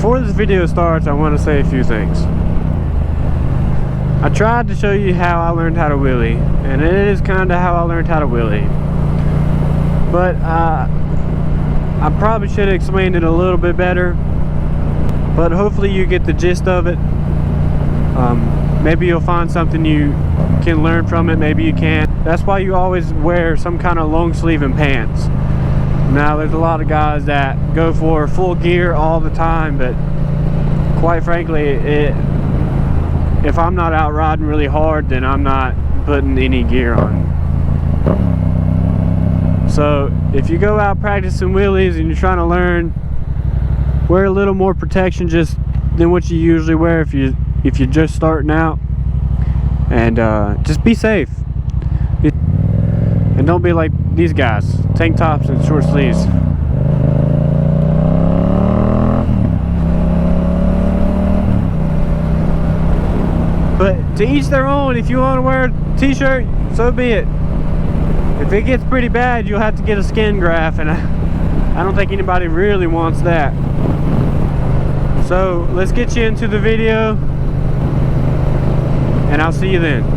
Before this video starts, I want to say a few things. I tried to show you how I learned how to wheelie, and it is kind of how I learned how to wheelie. But I probably should have explained it a little bit better. But hopefully you get the gist of it. Maybe you'll find something you can learn from it, maybe you can't. That's why you always wear some kind of long sleeve and pants. Now there's a lot of guys that go for full gear all the time, but quite frankly, if I'm not out riding really hard, then I'm not putting any gear on. So if you go out practicing wheelies and you're trying to learn, wear a little more protection just than what you usually wear if you're just starting out, and just be safe. And don't be like these guys, tank tops and short sleeves. But to each their own. If you want to wear a t-shirt, so be it. If it gets pretty bad, you'll have to get a skin graft, and I don't think anybody really wants that. So let's get you into the video, and I'll see you then.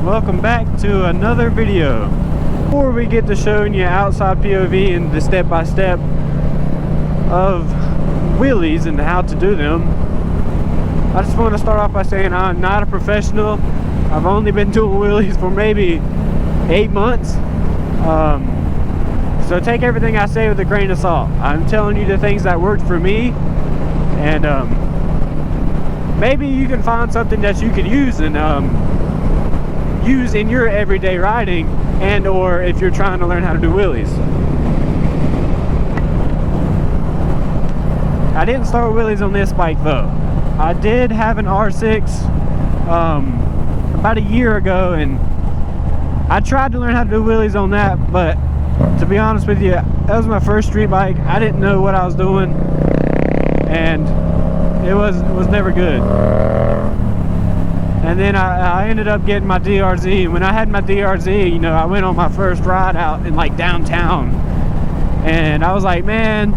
Welcome back to another video. Before we get to showing you outside POV and the step-by-step of wheelies and how to do them, I just want to start off by saying I'm not a professional. I've only been doing wheelies for maybe 8 months. So take everything I say with a grain of salt. I'm telling you the things that worked for me, and maybe you can find something that you could use and use in your everyday riding, and or if you're trying to learn how to do wheelies. I didn't start wheelies on this bike though. I did have an R6 about a year ago, and I tried to learn how to do wheelies on that, but to be honest with you, that was my first street bike. I didn't know what I was doing, and it was never good. And then I ended up getting my DRZ, and when I had my DRZ, you know, I went on my first ride out in like downtown, and I was like, man,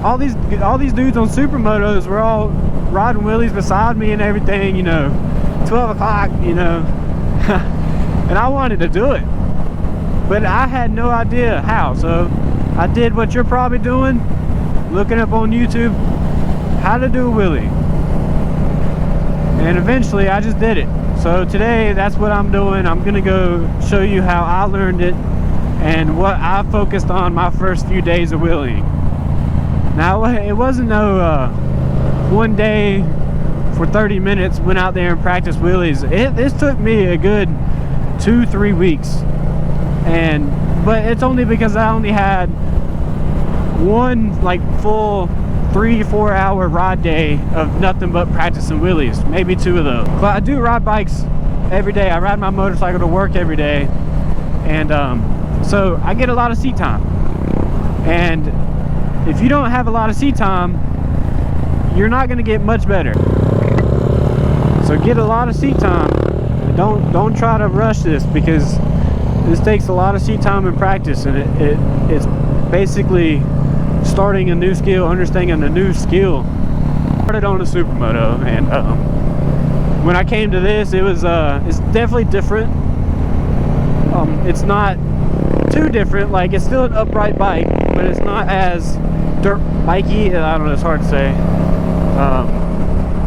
all these dudes on supermotos were all riding wheelies beside me and everything, you know, 12 o'clock, you know, and I wanted to do it, but I had no idea how. So I did what you're probably doing, looking up on YouTube how to do a wheelie. And eventually I just did it. So today that's what I'm doing. I'm gonna go show you how I learned it and what I focused on my first few days of wheeling. Now it wasn't no one day for 30 minutes went out there and practiced wheelies. This took me a good 2-3 weeks, but it's only because I only had one like full 3-4 hour ride day of nothing but practicing wheelies, maybe 2 of those. But I do ride bikes every day. I ride my motorcycle to work every day, and so I get a lot of seat time. And if you don't have a lot of seat time, you're not going to get much better. So get a lot of seat time. Don't try to rush this, because this takes a lot of seat time and practice, and it's basically starting a new skill, understanding a new skill. I started on a supermoto, and when I came to this, it's definitely different. It's not too different. Like, it's still an upright bike, but it's not as dirt bikey. I don't know, it's hard to say.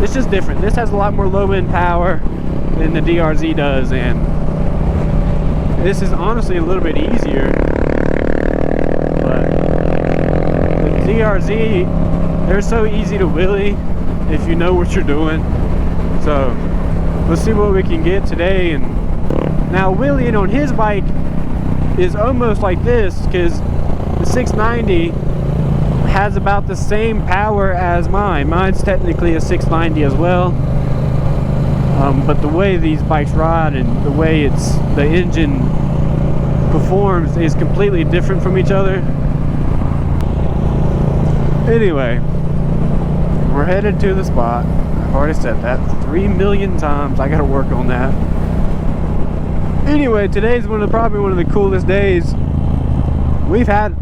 It's just different. This has a lot more low end power than the DRZ does, and This is honestly a little bit easier, but the DRZ, they're so easy to wheelie if you know what you're doing. So let's see what we can get today. And now wheeling on his bike is almost like this, because the 690 has about the same power as mine. Mine's technically a 690 as well. But the way these bikes ride and the way the engine performs is completely different from each other. Anyway, we're headed to the spot. I've already said that 3 million times. I gotta work on that. Anyway, today's probably one of the coolest days we've had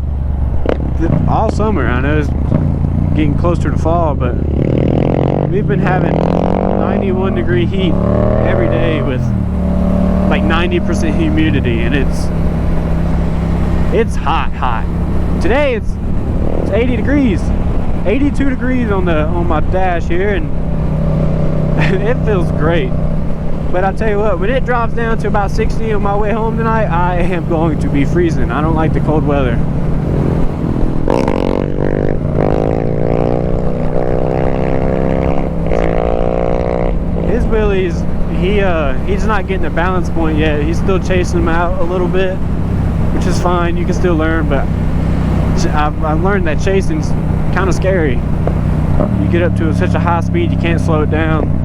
all summer. I know it's getting closer to fall, but we've been having 91 degree heat every day with like 90% humidity, and it's hot. Today it's 80 degrees, 82 degrees on my dash here, and it feels great. But I tell you what, when it drops down to about 60 on my way home tonight, I am going to be freezing. I don't like the cold weather. His wheelies, he's not getting a balance point yet. He's still chasing them out a little bit, which is fine. You can still learn, but I've learned that chasing's kind of scary. You get up to such a high speed, you can't slow it down.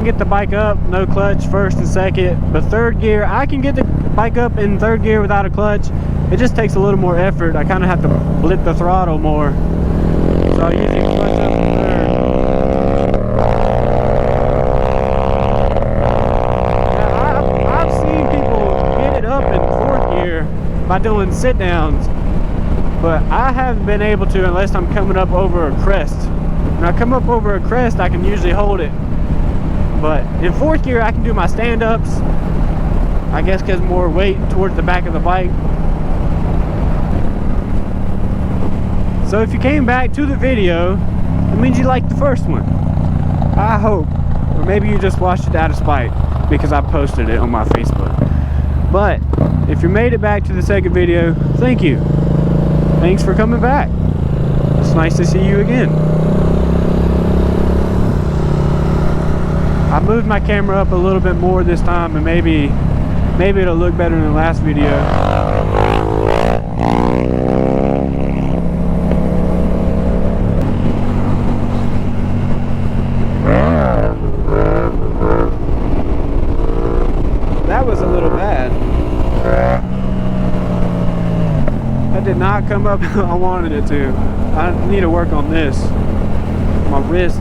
Get the bike up, no clutch, first and second, but third gear, I can get the bike up in third gear without a clutch. It just takes a little more effort. I kind of have to blip the throttle more, so I usually clutch up in third. Now, I've seen people get it up in fourth gear by doing sit downs, but I haven't been able to unless I'm coming up over a crest. When I come up over a crest, I can usually hold it. But in fourth gear, I can do my stand-ups. I guess because more weight towards the back of the bike. So if you came back to the video, it means you liked the first one. I hope. Or maybe you just watched it out of spite because I posted it on my Facebook. But if you made it back to the second video, thank you. Thanks for coming back. It's nice to see you again. I moved my camera up a little bit more this time, and maybe it'll look better than the last video. That was a little bad. That did not come up how I wanted it to. I need to work on this. My wrist.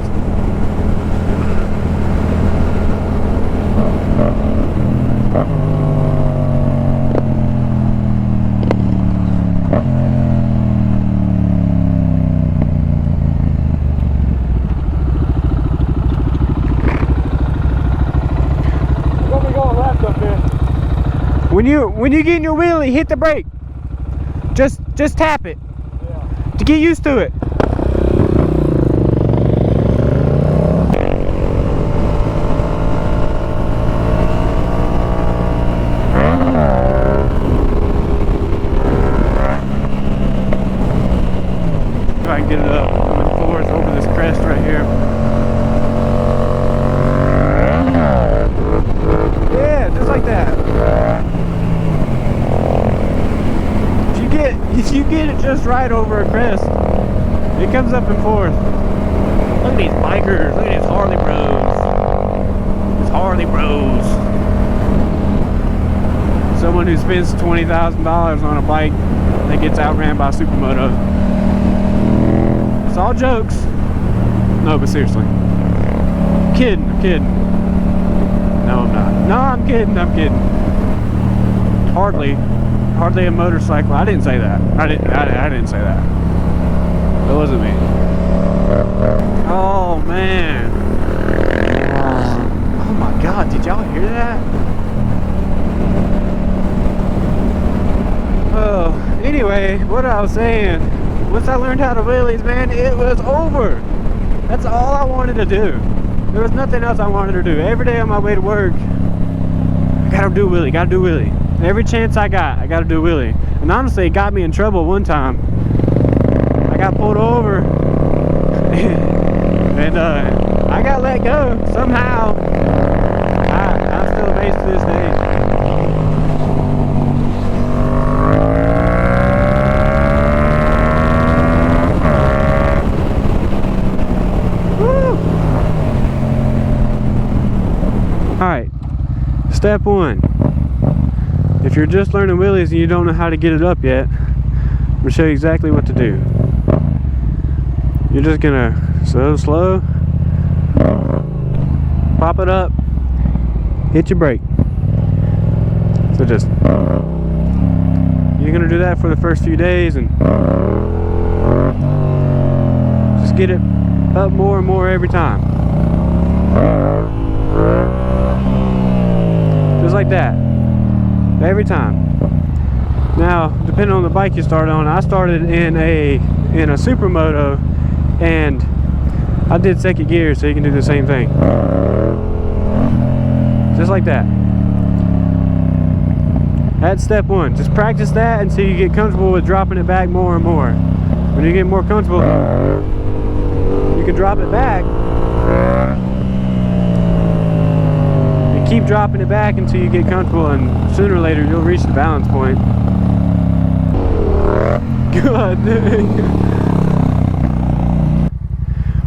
When you get in your wheelie, hit the brake. Just tap it. Yeah. To get used to it. If I can get it up with force over this crest right here. Yeah, just like that. If you get it just right over a crest, it comes up and forth. Look at these bikers. Look at these Harley bros. These Harley bros. Someone who spends $20,000 on a bike that gets outran by a supermoto. It's all jokes. No, but seriously. I'm kidding. No, I'm not. No, I'm kidding. Hardly a motorcycle. I didn't say that. I didn't say that. That wasn't me. Oh man. Oh my God, did y'all hear that? anyway, what I was saying, once I learned how to wheelies, man, it was over. That's all I wanted to do. There was nothing else I wanted to do. Every day on my way to work, I gotta do a wheelie, gotta do a wheelie. Every chance I got, I gotta do a wheelie. And honestly, it got me in trouble one time. I got pulled over and I got let go somehow. I'm still amazed to this day. Alright, step one. If you're just learning wheelies and you don't know how to get it up yet, I'm going to show you exactly what to do. You're just going to slow, pop it up, hit your brake. So just, you're going to do that for the first few days and just get it up more and more every time. Just like that, every time. Now, depending on the bike you start on, I started in a supermoto, and I did second gear, so you can do the same thing. Just like that. That's step one. Just practice that until you get comfortable with dropping it back more and more. When you get more comfortable, you can drop it back. Keep dropping it back until you get comfortable, and sooner or later you'll reach the balance point. God dang.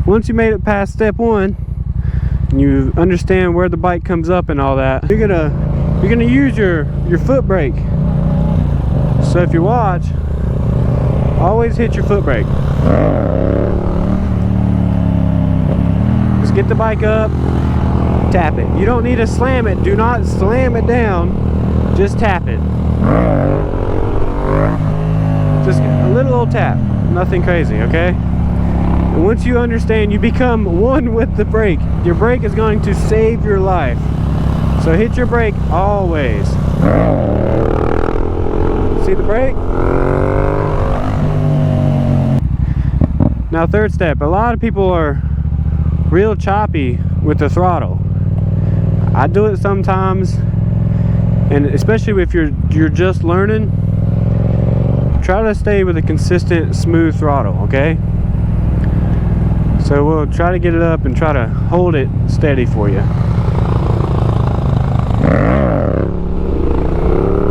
Once you made it past step one and you understand where the bike comes up and all that, you're gonna use your foot brake. So if you watch, always hit your foot brake. Just get the bike up, tap it. You don't need to slam it. Do not slam it down. Just tap it. Just a little old tap. Nothing crazy, okay? And once you understand, you become one with the brake. Your brake is going to save your life. So hit your brake always. See the brake? Now, third step. A lot of people are real choppy with the throttle. I do it sometimes, and especially if you're just learning, try to stay with a consistent, smooth throttle, okay? So we'll try to get it up and try to hold it steady for you.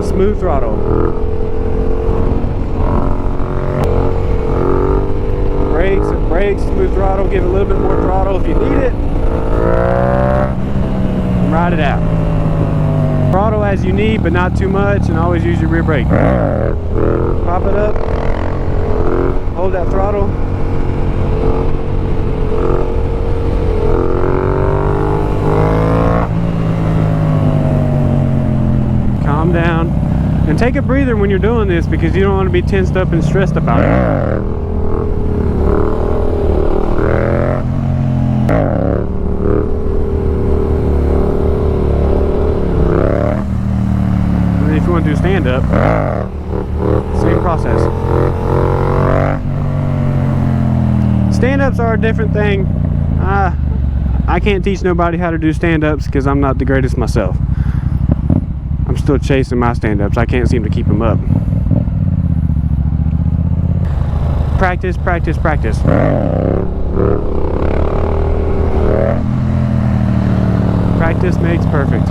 Smooth throttle. Brakes and brakes, smooth throttle. Give it a little bit more throttle if you need it. Ride it out. Throttle as you need, but not too much, and always use your rear brake. Pop it up. Hold that throttle. Calm down. And take a breather when you're doing this, because you don't want to be tensed up and stressed about it. If you want to do stand up, same process. Stand ups are a different thing. I can't teach nobody how to do stand ups because I'm not the greatest myself. I'm still chasing my stand ups. I can't seem to keep them up. Practice, practice, practice. Practice makes perfect.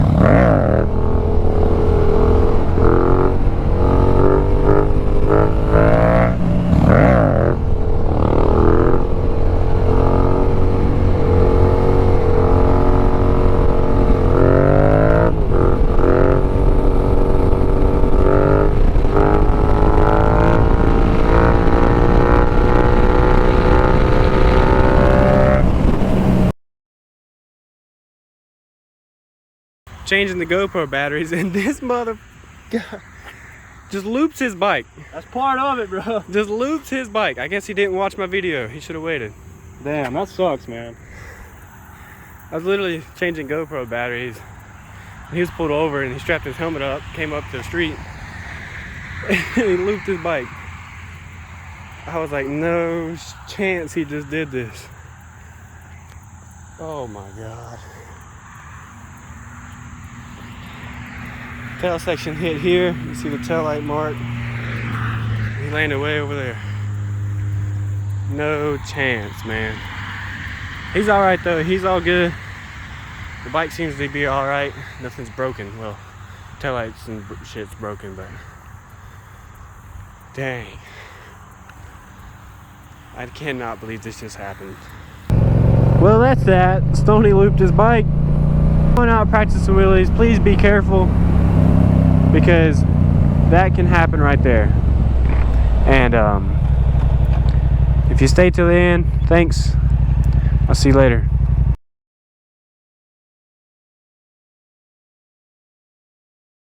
Changing the GoPro batteries, and this mother just loops his bike. That's part of it, bro. Just loops his bike. I guess he didn't watch my video. He should have waited. Damn, that sucks, man. I was literally changing GoPro batteries. He was pulled over and he strapped his helmet up, came up to the street, and he looped his bike. I was like, no chance he just did this. Oh my God. Tail section hit here. You see the tail light mark. He landed way over there. No chance, man. He's all right though. He's all good. The bike seems to be all right. Nothing's broken. Well, tail lights and shit's broken, but dang. I cannot believe this just happened. Well, that's that. Stoney looped his bike. Going out practicing wheelies. Please be careful, because that can happen right there. And if you stay till the end, thanks. I'll see you later.